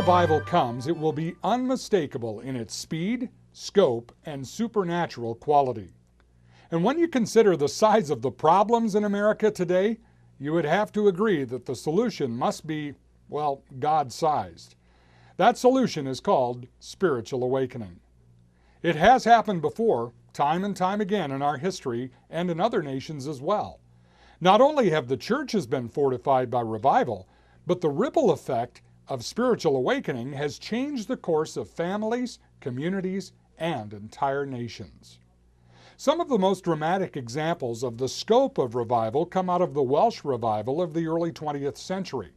revival comes, it will be unmistakable in its speed, scope, and supernatural quality. And when you consider the size of the problems in America today, you would have to agree that the solution must be, well, God-sized. That solution is called spiritual awakening. It has happened before, time and time again in our history and in other nations as well. Not only have the churches been fortified by revival, but the ripple effect of spiritual awakening has changed the course of families, communities, and entire nations. Some of the most dramatic examples of the scope of revival come out of the Welsh revival of the early 20th century.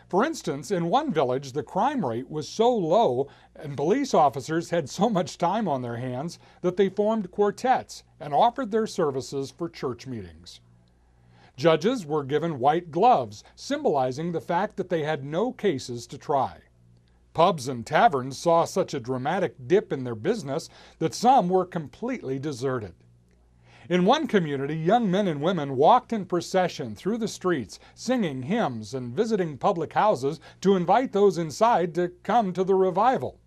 For instance, in one village, the crime rate was so low and police officers had so much time on their hands that they formed quartets and offered their services for church meetings. Judges were given white gloves, symbolizing the fact that they had no cases to try. Pubs and taverns saw such a dramatic dip in their business that some were completely deserted. In one community, young men and women walked in procession through the streets, singing hymns and visiting public houses to invite those inside to come to the revival.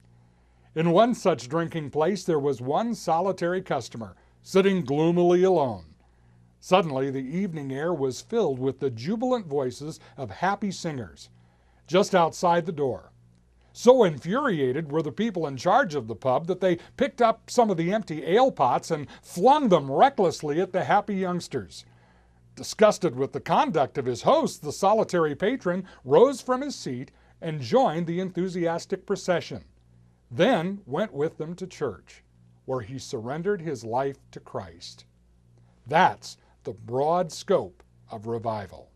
In one such drinking place, there was one solitary customer, sitting gloomily alone. Suddenly, the evening air was filled with the jubilant voices of happy singers just outside the door. So infuriated were the people in charge of the pub that they picked up some of the empty ale pots and flung them recklessly at the happy youngsters. Disgusted with the conduct of his host, the solitary patron rose from his seat and joined the enthusiastic procession, then went with them to church, where he surrendered his life to Christ. That's the broad scope of revival.